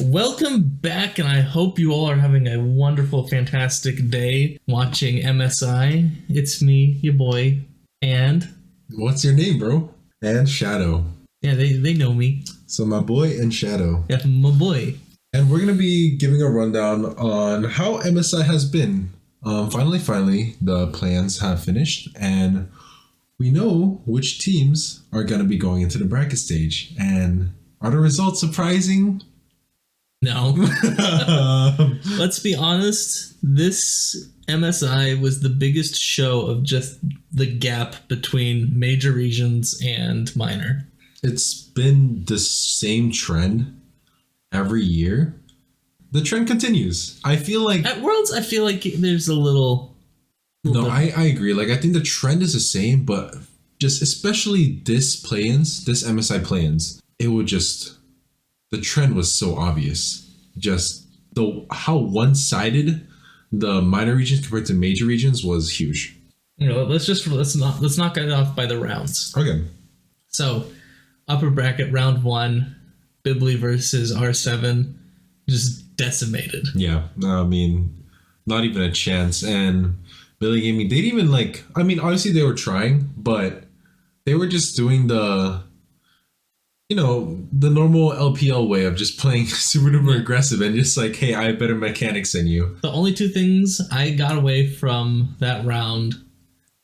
Welcome back, and I hope you all are having a wonderful, fantastic day watching MSI. It's me, your boy, and... What's your name, bro? And Shadow. Yeah, they know me. So my boy and Shadow. Yeah, my boy. And we're going to be giving a rundown on how MSI has been. Finally, the plans have finished, and we know which teams are going to be going into the bracket stage. And are the results surprising? No. Let's be honest. This MSI was the biggest show of just the gap between major regions and minor. It's been the same trend every year. The trend continues. I feel like... At Worlds, I feel like there's a little No, I agree. Like, I think the trend is the same, but just especially this MSI play-ins, it would just... The trend was so obvious. Just how one-sided the minor regions compared to major regions was huge. Let's knock it off by the rounds. Okay. So, upper bracket round 1, Bibli versus R7, just decimated. Yeah, I mean, not even a chance. And Billy Gaming, they didn't even obviously they were trying, but they were just doing the normal LPL way of just playing super duper aggressive and just like, hey, I have better mechanics than you. The only two things I got away from that round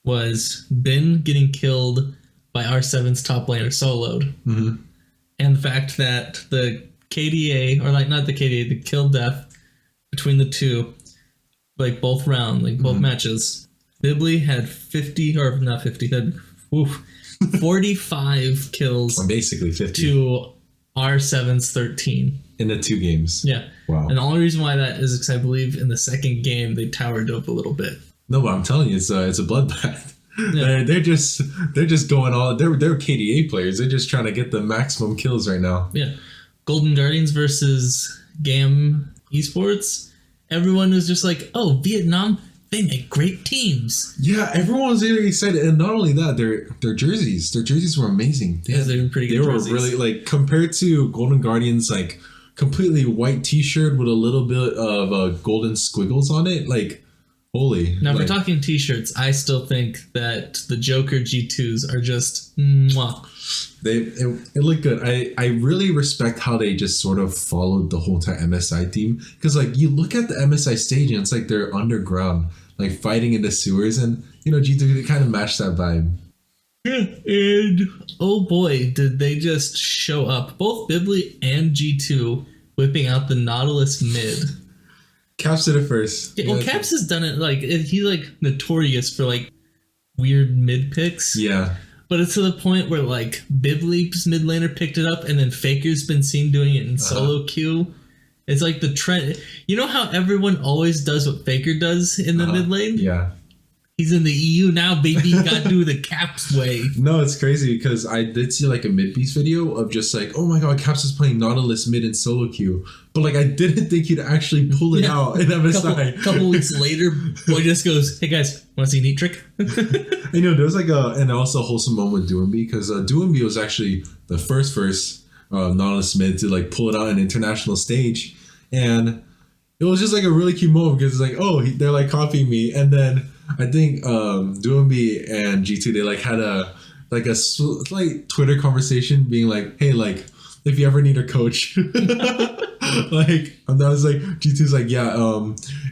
was Bin getting killed by R7's top laner soloed. Mm-hmm. And the fact that the KDA, or like not the KDA, the kill death between the two, like both both matches, Bibli had 45 kills. Basically 50. To R7's 13. In the 2 games. Yeah. Wow. And the only reason why that is because I believe in the second game they towered up a little bit. No, but I'm telling you, it's a bloodbath. Yeah. They're just going all. They're KDA players. They're just trying to get the maximum kills right now. Yeah. Golden Guardians versus GAM Esports. Everyone was just like, oh, Vietnam, they make great teams. Yeah, everyone was really excited, and not only that, their jerseys were amazing. They were pretty good. They were jerseys. really like compared to Golden Guardians, like completely white T-shirt with a little bit of golden squiggles on it. Like, holy! Now, if we're talking T-shirts, I still think that the Joker G2s are just mwah. It looked good. I really respect how they just sort of followed the whole entire MSI team, because like you look at the MSI stage and it's like they're underground, like fighting in the sewers, and G2 they kind of matched that vibe. Yeah, and oh boy, did they just show up! Both Bibli and G2 whipping out the Nautilus mid. Caps did it first. Yeah, well, Caps has done it he's like notorious for like weird mid picks. Yeah. But it's to the point where, like, Bibli's mid laner picked it up, and then Faker's been seen doing it in solo queue. It's like the trend. You know how everyone always does what Faker does in the mid lane? Yeah. He's in the EU now, baby. You gotta do the Caps way. No, it's crazy because I did see like a mid piece video of just like, oh my god, Caps is playing Nautilus mid in solo queue. But like I didn't think he'd actually pull it out in MSI. Couple weeks later, boy just goes, hey guys, wanna see a neat trick? There was like and also a wholesome moment with Doomby, because Doomby was actually the first Nautilus mid to like pull it out on an international stage. And it was just like a really cute moment because it's like, oh, they're like copying me. And then I think Doomby and G2, they like had a slight Twitter conversation being like, hey, like if you ever need a coach, like, and I was like, G2's like, yeah,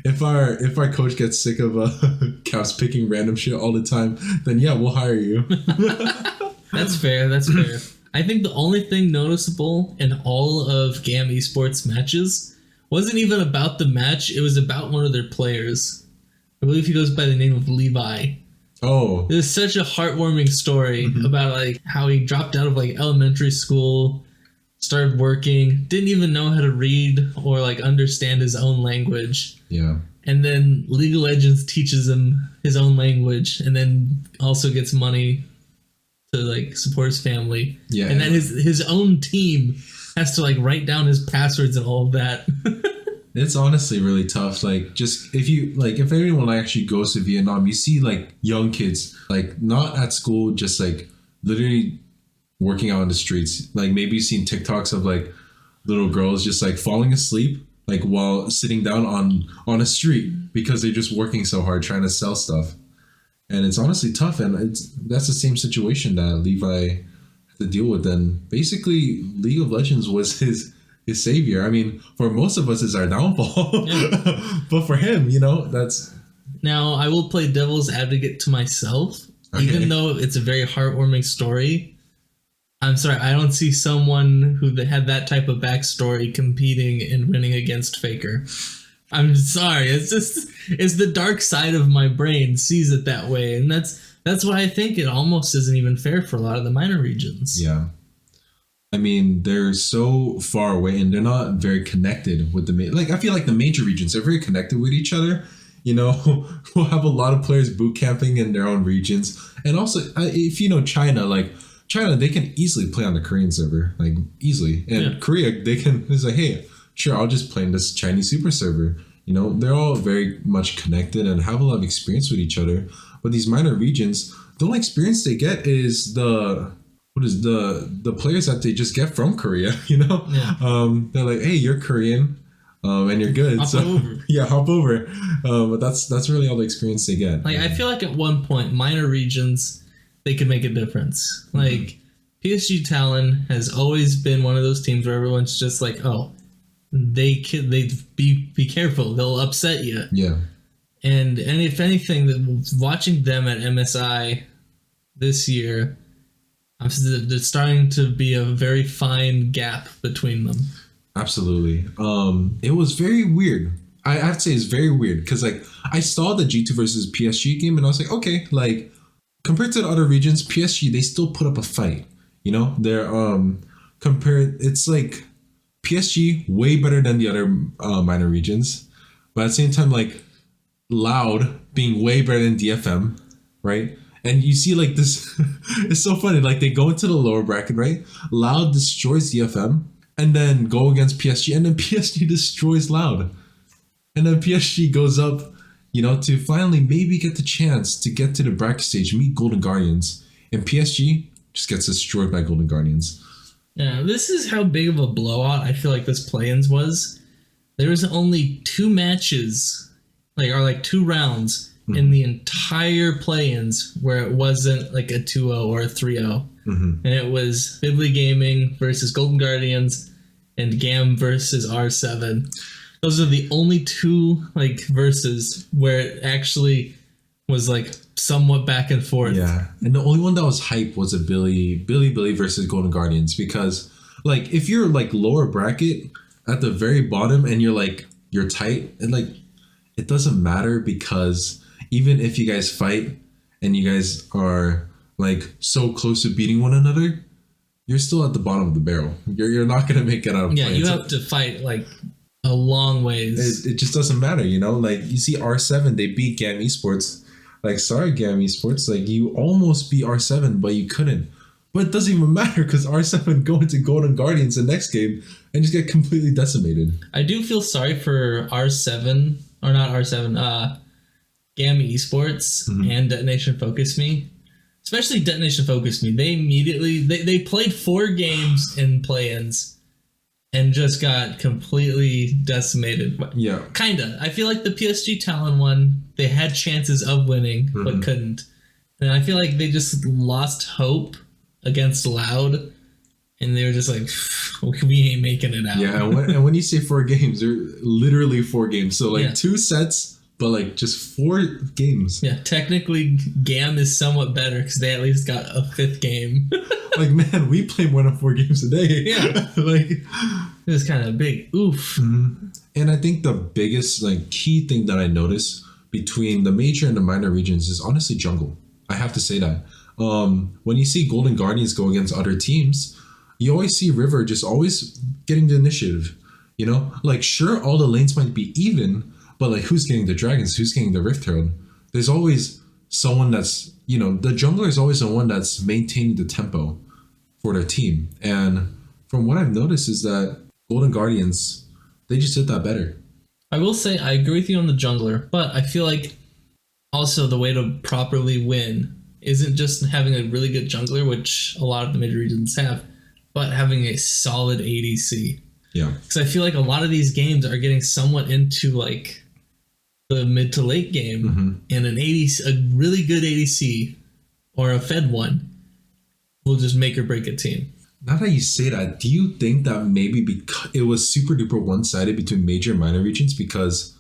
if our coach gets sick of Caps picking random shit all the time, then yeah, we'll hire you. That's fair. I think the only thing noticeable in all of GAM Esports matches wasn't even about the match. It was about one of their players. I believe he goes by the name of Levi. Oh. It was such a heartwarming story about like how he dropped out of like elementary school, started working, didn't even know how to read or like understand his own language. Yeah. And then League of Legends teaches him his own language, and then also gets money to like support his family. Yeah. And then his own team has to like write down his passwords and all of that. It's honestly really tough. Like, just if anyone actually goes to Vietnam, you see like young kids, like not at school, just like literally working out on the streets. Like maybe you've seen TikToks of like little girls just like falling asleep like while sitting down on a street because they're just working so hard trying to sell stuff. And it's honestly tough, and that's the same situation that Levi had to deal with. And basically, League of Legends was his savior. I mean, for most of us, it's our downfall. Yeah. But for him, that's... Now, I will play devil's advocate to myself, even though it's a very heartwarming story. I'm sorry, I don't see someone who had that type of backstory competing and winning against Faker. I'm sorry, it's the dark side of my brain sees it that way, and that's why I think it almost isn't even fair for a lot of the minor regions. Yeah. I mean, they're so far away and they're not very connected with I feel like the major regions are very connected with each other. We'll have a lot of players boot camping in their own regions. And also, if you know China, they can easily play on the Korean server, like easily. And Korea, it's like, hey, sure, I'll just play in this Chinese super server. They're all very much connected and have a lot of experience with each other. But these minor regions, the only experience they get is the players that they just get from Korea. They're like, hey, you're Korean, and you're good. Hop over. Yeah, hop over. But that's really all the experience they get. I feel like at one point, minor regions, they could make a difference. Mm-hmm. PSG Talon has always been one of those teams where everyone's just like, oh, they be careful, they'll upset you. Yeah. And if anything, watching them at MSI this year, there's starting to be a very fine gap between them. Absolutely. It was very weird. I have to say it's very weird because I saw the G2 versus PSG game and I was like, okay, compared to the other regions, PSG, they still put up a fight. They're compared. It's like PSG way better than the other minor regions, but at the same time, Loud being way better than DFM, right? And you see this, it's so funny. They go into the lower bracket, right? Loud destroys DFM and then go against PSG, and then PSG destroys Loud, and then PSG goes up, to finally maybe get the chance to get to the bracket stage, meet Golden Guardians, and PSG just gets destroyed by Golden Guardians. Yeah, this is how big of a blowout I feel like this play-ins was. There was only 2 matches, or 2 rounds in the entire play-ins where it wasn't a 2-0 or a 3-0. And it was Bibli Gaming versus Golden Guardians and GAM versus R7. Those are the only 2 verses where it actually was somewhat back and forth. Yeah, and the only one that was hype was a Billy versus Golden Guardians, because if you're lower bracket at the very bottom and you're tight, and it doesn't matter, because even if you guys fight and you guys are so close to beating one another, you're still at the bottom of the barrel. You're not gonna make it out of. Yeah, you have to fight a long ways. It just doesn't matter, you see R7, they beat GAM Esports. Sorry, GAM Esports, you almost beat R7, but you couldn't. But it doesn't even matter because R7 go into Golden Guardians the next game and just get completely decimated. I do feel sorry for R7, or not R7, GAM Esports and Detonation Focus Me. Especially Detonation Focus Me. They immediately, they played 4 games in play-ins and just got completely decimated. Yeah. Kinda. I feel like the PSG Talon one, they had chances of winning, but couldn't. And I feel like they just lost hope against Loud, and they were just we ain't making it out. Yeah, and when you say 4 games, they're literally 4 games. So 2 sets, but just 4 games. Yeah, technically GAM is somewhat better because they at least got a 5th game. Man, we play more than 4 games a day. Yeah. It was kind of big. Oof. And I think the biggest key thing that I noticed between the major and the minor regions is honestly jungle. I have to say that. When you see Golden Guardians go against other teams, you always see River just always getting the initiative. Sure, all the lanes might be even, but who's getting the dragons? Who's getting the Rift Herald? There's always someone that's, the jungler is always the one that's maintaining the tempo for their team. And from what I've noticed is that Golden Guardians, they just did that better. I will say I agree with you on the jungler, but I feel like also the way to properly win isn't just having a really good jungler, which a lot of the major regions have, but having a solid ADC. Yeah. Because I feel like a lot of these games are getting somewhat into like the mid to late game, and a really good ADC or a Fed one will just make or break a team. Now that you say that, do you think that maybe because it was super duper one-sided between major and minor regions, because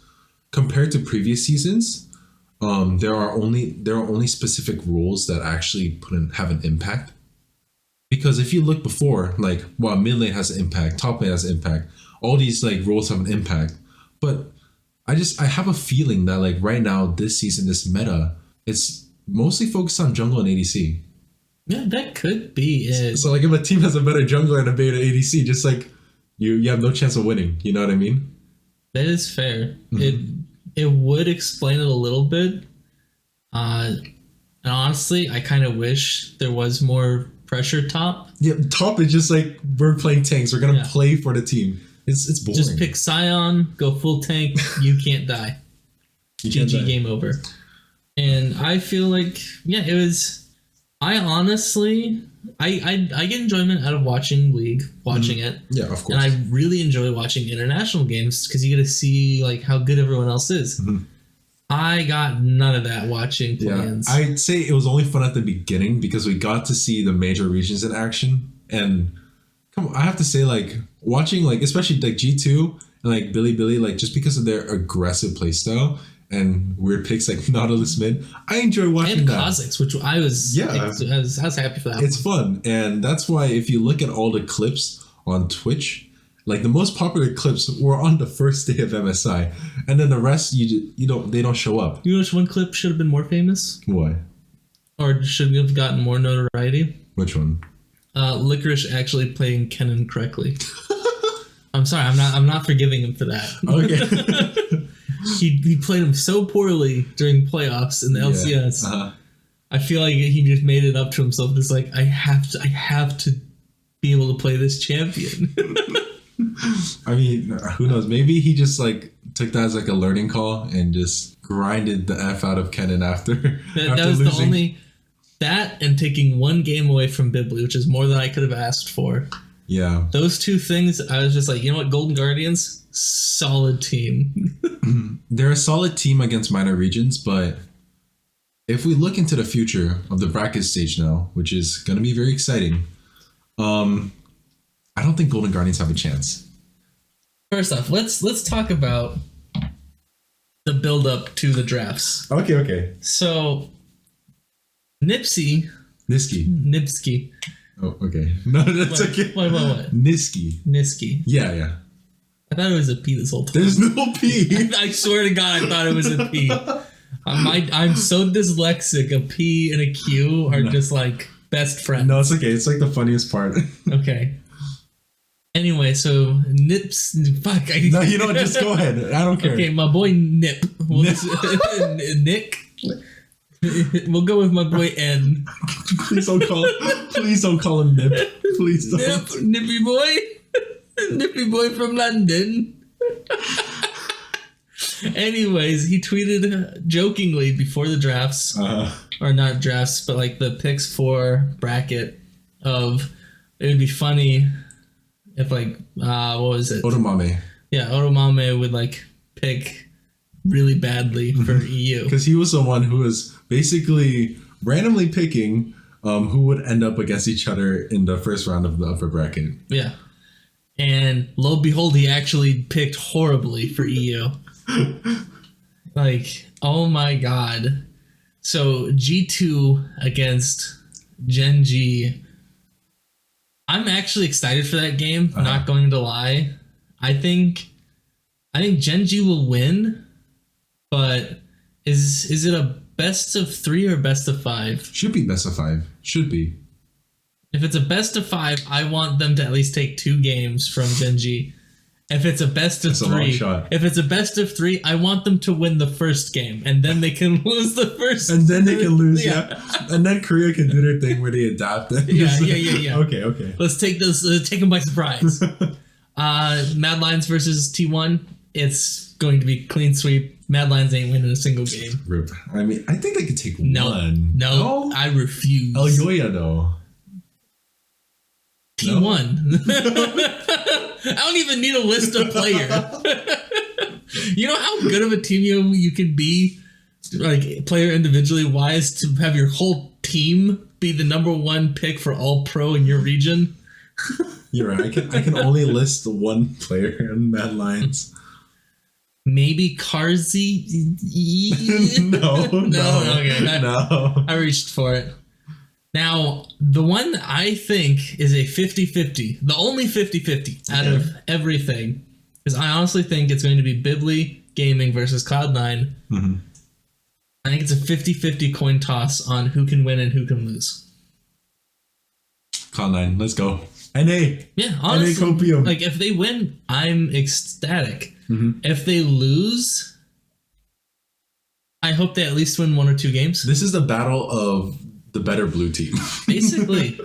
compared to previous seasons, there are only specific rules that actually have an impact? Because if you look before, like, well, mid lane has an impact, top lane has an impact, all these like rules have an impact. But I have a feeling that like right now, this season, this meta, it's mostly focused on jungle and ADC. Yeah, that could be it. So like if a team has a better jungler and a better ADC, just like you have no chance of winning. You know what I mean? That is fair. It would explain it a little bit. And honestly, I kind of wish there was more pressure top. Yeah, top is just like, we're playing tanks. We're gonna play for the team. It's boring. Just pick Scion, go full tank. You can't die. GG, game over. And I feel like, it was. I honestly, I get enjoyment out of watching League, it. Yeah, of course. And I really enjoy watching international games because you get to see like how good everyone else is. I got none of that watching plans. Yeah, I'd say it was only fun at the beginning because we got to see the major regions in action. And come on, I have to say, like, watching, like, especially like G2 and like Billy, like, just because of their aggressive playstyle and weird picks like Nautilus mid, I enjoy watching and that. And Kha'Zix, which I was happy for that. It's fun. And that's why if you look at all the clips on Twitch, like the most popular clips were on the first day of MSI, and then the rest they don't show up. You know which one clip should have been more famous? Why? Or should have gotten more notoriety? Which one? Licorice actually playing Kennen correctly. I'm sorry, I'm not forgiving him for that. Okay. he played him so poorly during playoffs in the LCS. I feel like he just made it up to himself. Just like I have to be able to play this champion. I mean, who knows? Maybe he just like took that as like a learning call and just grinded the F out of Kennen after. That was losing. The only that and taking one game away from Bibli, which is more than I could have asked for. Yeah. Those two things, I was just like, you know what, Golden Guardians, solid team. They're a solid team against minor regions, but if we look into the future of the bracket stage now, which is going to be very exciting, I don't think Golden Guardians have a chance. First off, let's talk about the build-up to the drafts. Okay. So, Niski. Oh, okay. No, that's okay. What? Niski. Yeah. I thought it was a P this whole time. There's no P. I swear to God, I thought it was a P. I'm so dyslexic. A P and a Q are just like best friends. No, it's okay. It's like the funniest part. Okay. Anyway, so Nips. Fuck. No, you know what? Just go ahead. I don't care. Okay, my boy Nip. Nick. We'll go with my boy N. Please don't call him Nip. Please don't. Nippy boy. Nippy boy from London. Anyways, he tweeted jokingly before the drafts, or not drafts, but like the picks for bracket of it would be funny if like what was it? Otomame. Yeah, Otomame would like pick really badly for EU because he was the one who was basically randomly picking who would end up against each other in the first round of the upper bracket. Yeah, and lo and behold, he actually picked horribly for EU. Like, oh my god. So G2 against Gen G. I'm actually excited for that game, not going to lie. I think Gen G will win, but is it a best of 3 or best of 5? Should be best of 5. Should be. If it's a best of 5, I want them to at least take 2 games from Gen G. If it's a best of 3, I want them to win the first game, and then they can lose the first. And then they can lose, yeah. And then Korea can do their thing where they adapt. Yeah. Okay. Let's take them by surprise. Mad Lions versus T1. It's going to be clean sweep. Mad Lions ain't winning a single game. Rip. I mean, I think they could take one. No, I refuse. El Yoya, though. T1. I don't even need a list of players. You know how good of a team you can be, like player individually wise, to have your whole team be the number one pick for all pro in your region? You're right. I can only list one player in Mad Lions. Maybe Carzy? No. Okay. No. I reached for it. Now, the one I think is a 50-50, the only 50-50 out of everything, is I honestly think it's going to be Bibli Gaming versus Cloud9. Mm-hmm. I think it's a 50-50 coin toss on who can win and who can lose. Cloud9, let's go. NA. Yeah, honestly. NA copium. Like, if they win, I'm ecstatic. Mm-hmm. If they lose, I hope they at least win 1 or 2 games. This is the battle of the better blue team. Basically,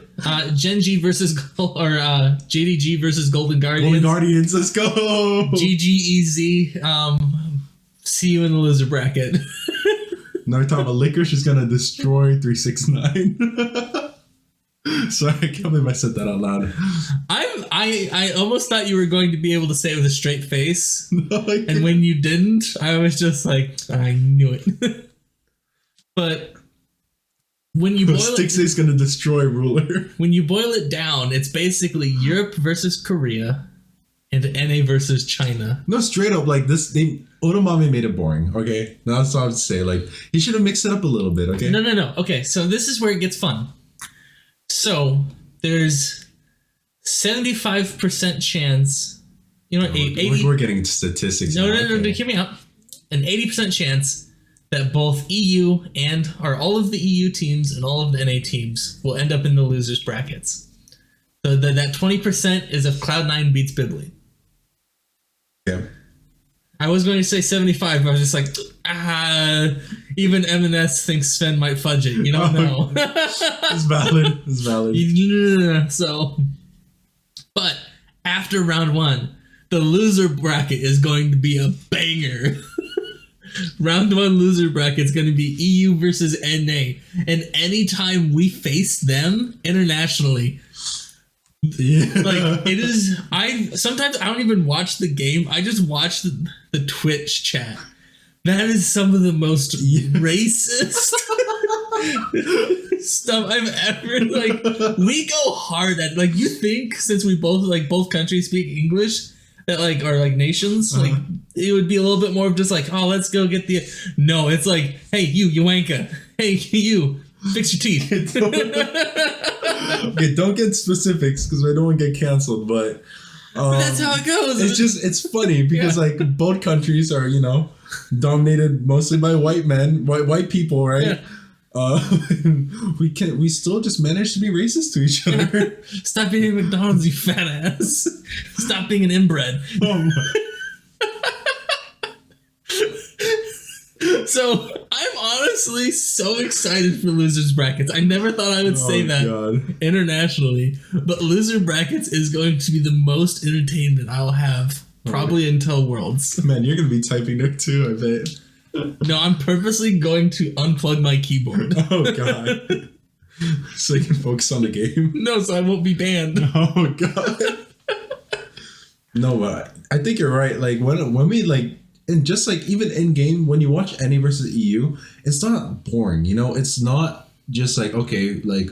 Gen G versus JDG versus Golden Guardians. Golden Guardians, let's go. GGEZ. See you in the loser bracket. Now we're talking about Licorice is gonna destroy 369. Sorry, I can't believe I said that out loud. I almost thought you were going to be able to say it with a straight face, and when you didn't, I was just like, I knew it. But when you boil Stixxay is gonna destroy Ruler. When you boil it down, it's basically Europe versus Korea and NA versus China. No, straight up, like this, Onomami made it boring, okay? That's what I would say. Like, he should have mixed it up a little bit, okay? No. Okay, so this is where it gets fun. So, there's 75% chance, you know, we're getting into statistics. No, hear me out. An 80% chance that both EU or all of the EU teams and all of the NA teams will end up in the losers brackets. So that 20% is if Cloud9 beats Bibli. Yeah. I was going to say 75, but I was just like, even M&S thinks Sven might fudge it. You don't know. It's valid. It's valid. So, but after round 1, the loser bracket is going to be a banger. Round 1 loser bracket is going to be EU versus NA. And anytime we face them internationally, like it is, sometimes I don't even watch the game. I just watch the Twitch chat. That is some of the most racist stuff I've ever, like, we go hard at, like, you think since we both countries speak English that, like, or like nations, like it would be a little bit more of just like, oh, let's go get the, no, it's like, hey, you wanka, hey, you fix your teeth. Okay, don't get specifics because we don't want to get canceled, but that's how it goes. It's funny because like both countries are, you know, dominated mostly by white men, white people, right? Yeah. We still just manage to be racist to each other. Stop eating McDonald's, you fat ass. Stop being an inbred. So I'm honestly so excited for losers brackets. I never thought I would say that internationally, but loser brackets is going to be the most entertainment I'll have probably until Worlds. Man, you're gonna be typing there too, I bet. No, I'm purposely going to unplug my keyboard. Oh god. So you can focus on the game? No, so I won't be banned. Oh god. No, but I think you're right. Like when we like, and just like even in game, when you watch NA versus EU, it's not boring. You know, it's not just like, okay, like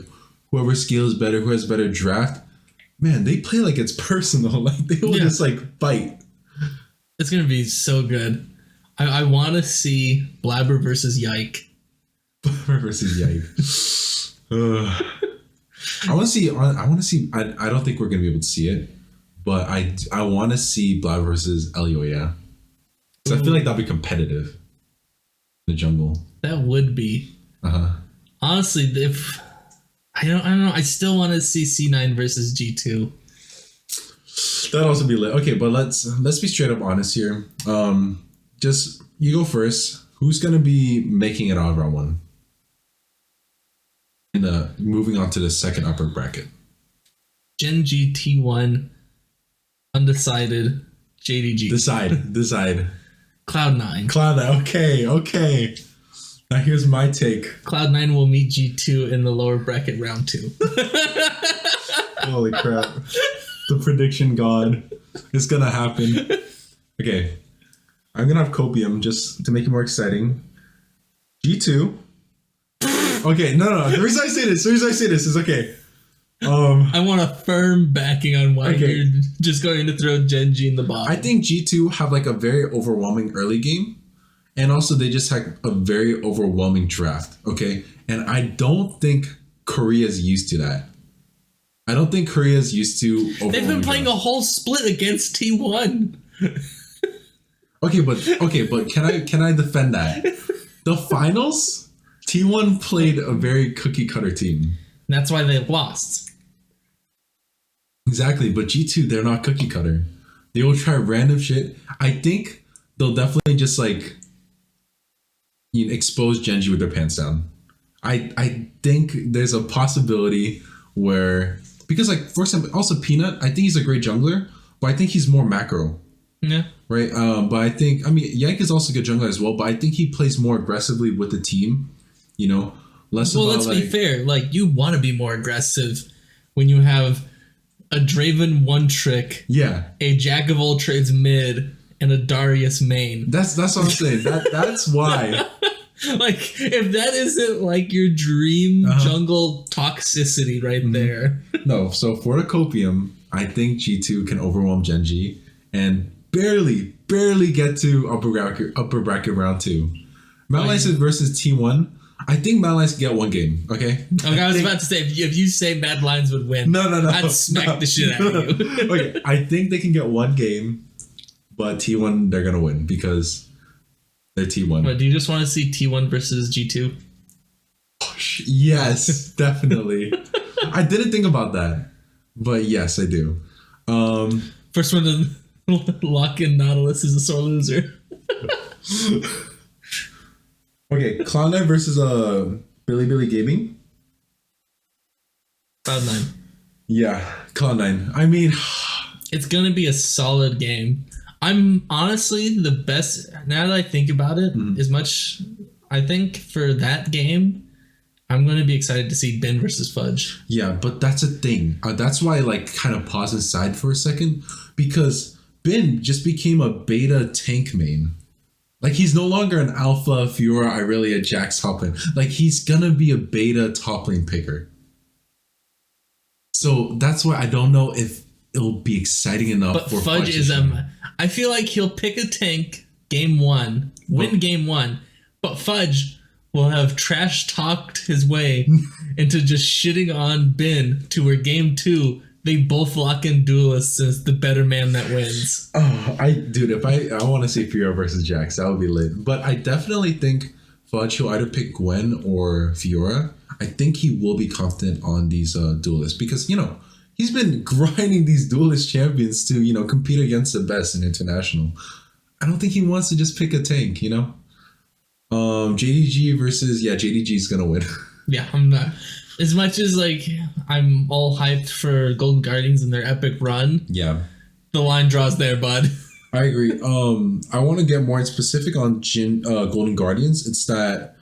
whoever scales better, who has better draft. Man, they play like it's personal. Like they will just like fight. It's gonna be so good. I want to see Blabber versus Yike. Blabber versus Yike. I want to see. I don't think we're gonna be able to see it, but I want to see Blabber versus Elioya. I feel like that'd be competitive in the jungle. That would be. Honestly, if I don't know, I still want to see C9 versus G2. That'd also be lit. Okay, but let's be straight up honest here. Just you go first. Who's gonna be making it out of round 1? And moving on to the second upper bracket. Gen G T1, undecided. JDG. Decide. Cloud9. Okay. Now here's my take. Cloud9 will meet G2 in the lower bracket round 2. Holy crap. The prediction god. It's gonna happen. Okay. I'm gonna have copium just to make it more exciting. G2. Okay, no. The reason I say this is okay. I want a firm backing on why you're just going to throw Genji in the bottom. I think G2 have like a very overwhelming early game. And also they just had a very overwhelming draft. Okay. And I don't think Korea's used to that. I don't think Korea's used to They've been playing a whole split against T1. Okay, but can I defend that? The finals, T1 played a very cookie cutter team. That's why they lost. Exactly, but G2, they're not cookie cutter. They will try random shit. I think they'll definitely just like expose Genji with their pants down. I think there's a possibility where, because like for example, also Peanut, I think he's a great jungler, but I think he's more macro. Yeah. Right. But I think, Yank is also a good jungler as well, but I think he plays more aggressively with the team. Less. Well, let's be fair. Like, you want to be more aggressive when you have a Draven one trick, a Jack of all trades mid, and a Darius main. That's what I'm saying. That's why. Like, if that isn't like your dream jungle toxicity right there. No. So for the copium, I think G2 can overwhelm Genji and barely get to upper bracket round 2. Mad Lions versus T1. I think Mad Lions can get one game. Okay. I was about to say, if you say Mad Lions would win, no, I'd smack the shit out of you. Okay, I think they can get one game, but T1 they're gonna win because they're T1. But do you just want to see T1 versus G2? Yes, definitely. I didn't think about that, but yes, I do. First one to lock in Nautilus is a sore loser. Okay, Cloud9 versus Billy Gaming. Cloud9. Yeah, Cloud9. I mean, it's gonna be a solid game. I'm honestly the best. Now that I think about it, as much I think for that game, I'm going to be excited to see Bin versus Fudge. Yeah, but that's a thing. That's why I like kind of pause aside for a second, because Bin just became a beta tank main. Like, he's no longer an alpha Fiora Irelia Jax top lane. Like, he's gonna be a beta top lane picker. So that's why I don't know if it'll be exciting enough. But for Fudge is I feel like he'll pick a tank game 1, win game 1, but Fudge will have trash talked his way into just shitting on Bin to where game 2 they both lock in duelists as the better man that wins. Oh, if I want to see Fiora versus Jax, that would be lit. But I definitely think Fudge will either pick Gwen or Fiora. I think he will be confident on these duelists because, he's been grinding these duelist champions to, compete against the best in international. I don't think he wants to just pick a tank, JDG versus, JDG is going to win. Yeah, I'm not. As much as, I'm all hyped for Golden Guardians and their epic run. Yeah. The line draws there, bud. I agree. I want to get more specific on Golden Guardians. It's that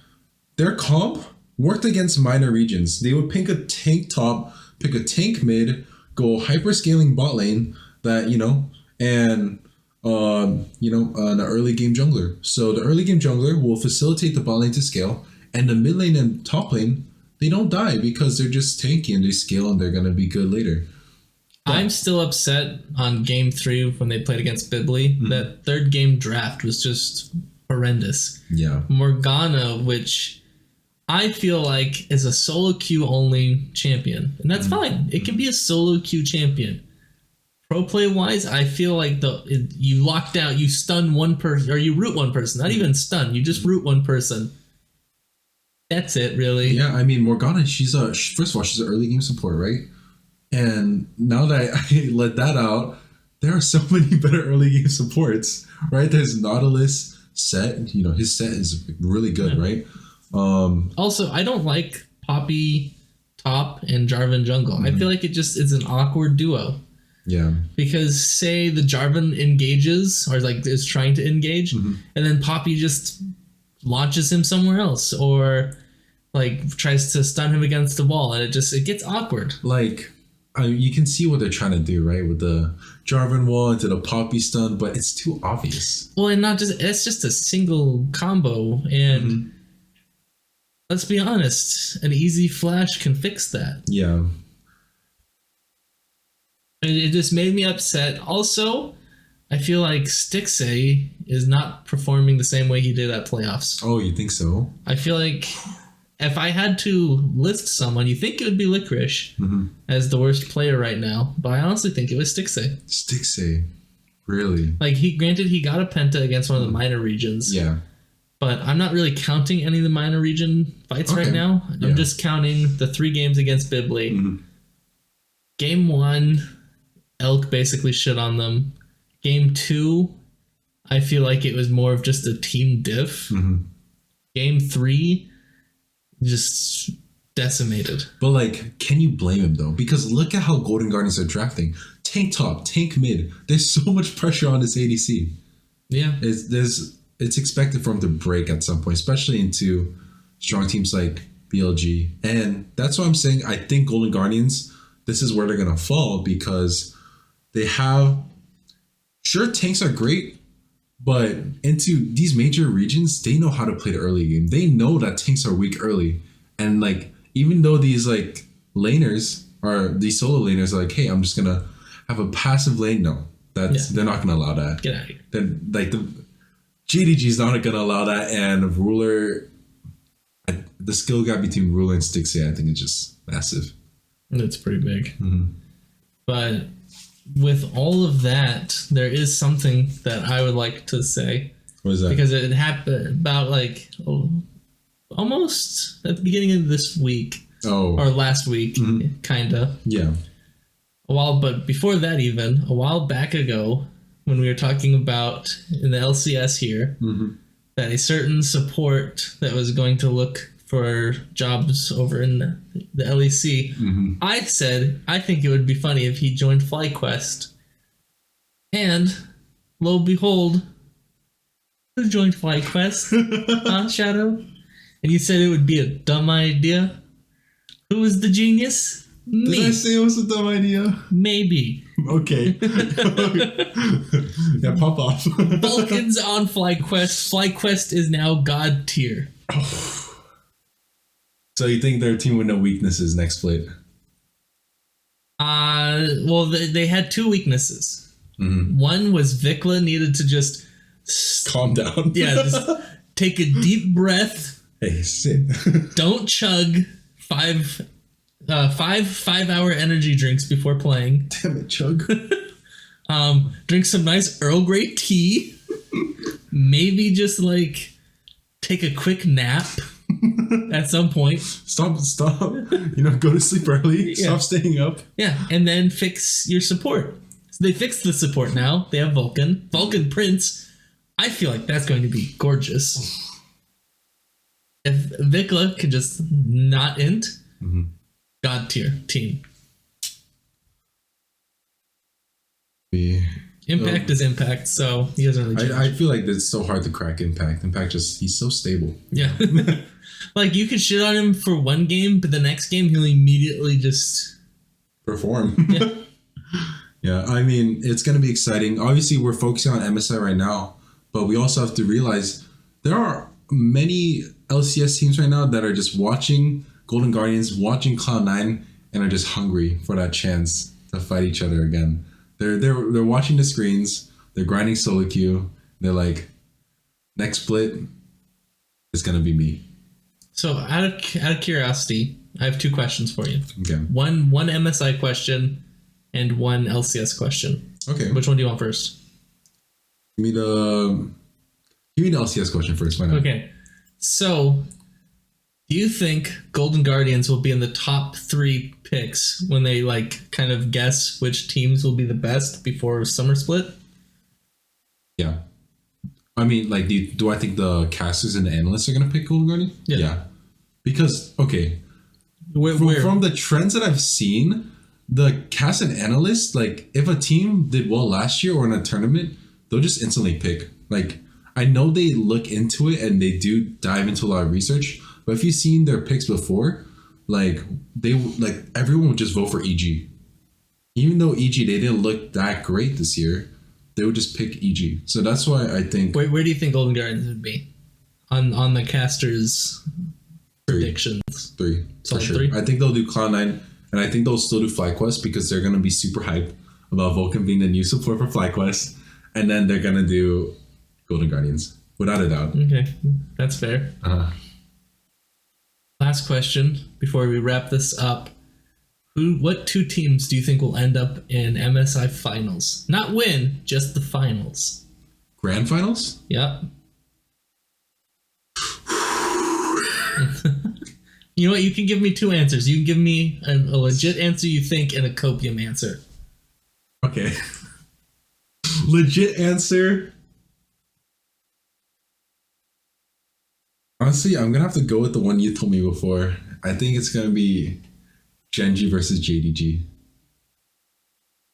their comp worked against minor regions. They would pick a tank top, pick a tank mid, go hyper-scaling bot lane that, and, an early game jungler. So the early game jungler will facilitate the bot lane to scale, and the mid lane and top lane, they don't die because they're just tanky and they scale and they're going to be good later. But I'm still upset on game 3 when they played against Bibli. That third game draft was just horrendous. Yeah. Morgana, which I feel like is a solo queue only champion. And that's fine. It can be a solo queue champion. Pro play wise, I feel like you locked out, you stun one person, or you root one person. Not even stun, you just root one person. That's it, really. Yeah, I mean, Morgana, first of all, she's an early game support, right? And now that I let that out, there are so many better early game supports, right? There's Nautilus, Set. His Set is really good, right? Also, I don't like Poppy top and Jarvan jungle. I feel like it just is an awkward duo. Yeah. Because say the Jarvan engages, or is trying to engage, and then Poppy just launches him somewhere else, or like tries to stun him against the wall, and it gets awkward. Like, you can see what they're trying to do, right? With the Jarvan wall into the Poppy stun, but it's too obvious. Well, and not just, it's just a single combo, and let's be honest, an easy flash can fix that. Yeah. And it just made me upset. Also, I feel like Stixxay is not performing the same way he did at playoffs. Oh, you think so? I feel like if I had to list someone, you think it would be Licorice as the worst player right now, but I honestly think it was Stixxay. Stixxay, really? Like, he got a penta against one of the minor regions. Yeah. But I'm not really counting any of the minor region fights right now. I'm just counting the 3 games against Bibley. Game 1, Elk basically shit on them. Game 2, I feel like it was more of just a team diff. Game 3, just decimated. But, like, can you blame him, though? Because look at how Golden Guardians are drafting. Tank top, tank mid. There's so much pressure on this ADC. Yeah. It's expected for him to break at some point, especially into strong teams like BLG. And that's why I'm saying I think Golden Guardians, this is where they're going to fall, because they have... Sure, tanks are great, but into these major regions, they know how to play the early game. They know that tanks are weak early. And, like, even though these, like, laners, or these solo laners are like, hey, I'm just going to have a passive lane. No, they're not going to allow that. Get out of here. Then, like, the GDG's not going to allow that, and Ruler, the skill gap between Ruler and Stixxay, I think is just massive. It's pretty big. But with all of that, there is something that I would like to say. What is that? Because it happened about like almost at the beginning of this week. Oh. Or last week, kinda. Yeah. But before that even, a while back ago, when we were talking about in the LCS here, that a certain support that was going to look for jobs over in the LEC, I said, I think it would be funny if he joined FlyQuest. And, lo and behold, who joined FlyQuest? Shadow? And you said it would be a dumb idea? Who was the genius? Me. Did I say it was a dumb idea? Maybe. Okay. Yeah, pop off. Vulcans on FlyQuest. FlyQuest is now God tier. So you think their team with no weaknesses next split? Well, they had 2 weaknesses. One was Vikla needed to just calm down. Yeah, just take a deep breath. Hey, sit. Don't chug 5-hour energy drinks before playing. Damn it, Chug. Drink some nice Earl Grey tea. Maybe just like take a quick nap at some point. Stop. Go to sleep early. Yeah. Stop staying up. Yeah, and then fix your support. So they fixed the support now. They have Vulcan Prince. I feel like that's going to be gorgeous. If Vikla could just not int, God tier team. Impact is Impact, so he doesn't really change. I feel like it's so hard to crack Impact. Impact he's so stable. Yeah. Like, you could shit on him for one game, but the next game he'll immediately just perform. Yeah. Yeah, I mean, it's going to be exciting. Obviously, we're focusing on MSI right now, but we also have to realize there are many LCS teams right now that are just watching Golden Guardians, watching Cloud9, and are just hungry for that chance to fight each other again. They're watching the screens. They're grinding solo queue. They're like, next split is gonna be me. So out of curiosity, I have 2 questions for you. Okay. One MSI question and one LCS question. Okay. Which one do you want first? Give me the LCS question first. Why not? Okay. So, do you think Golden Guardians will be in the top 3 picks when they like kind of guess which teams will be the best before summer split? Yeah. I mean, like, do I think the casters and the analysts are going to pick Golden Guardian? Yeah. Because, okay, from the trends that I've seen, the cast and analysts, like, if a team did well last year or in a tournament, they'll just instantly pick. Like, I know they look into it and they do dive into a lot of research. But if you've seen their picks before, like everyone would just vote for EG. Even though EG they didn't look that great this year, they would just pick EG. So that's why I think. Where do you think Golden Guardians would be on the casters' predictions? 3 for sure. 3? I think they'll do Cloud9, and I think they'll still do FlyQuest because they're gonna be super hyped about Vulcan being the new support for FlyQuest, and then they're gonna do Golden Guardians without a doubt. Okay, that's fair. Last question before we wrap this up. What 2 teams do you think will end up in MSI finals? Not win, just the finals. Grand finals? Yep. You know what? You can give me 2 answers. You can give me a legit answer you think and a copium answer. Okay. Legit answer. Honestly, I'm gonna have to go with the one you told me before. I think it's gonna be Genji versus JDG.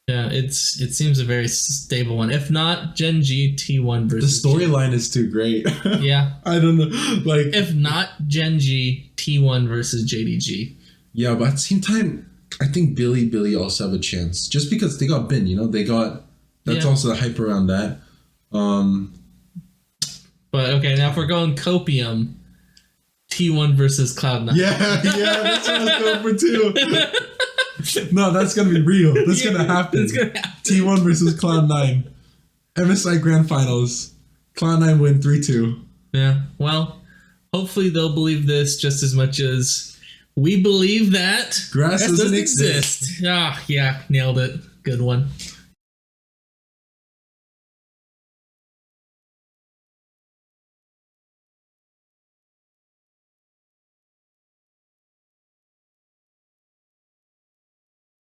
Yeah, it seems a very stable one. If not, Genji T1 versus. The storyline is too great. Yeah. I don't know. Like, if not Genji T1 versus JDG. Yeah, but at the same time, I think Billy also have a chance. Just because they got Bin, that's also the hype around that. But okay, now if we're going copium, T1 versus Cloud9. Yeah, that's what I was going for too. No, that's gonna be real. That's gonna happen. It's gonna happen. T1 versus Cloud9. MSI Grand Finals. Cloud9 win 3-2. Yeah, well, hopefully they'll believe this just as much as we believe that grass doesn't exist. Yeah, nailed it. Good one.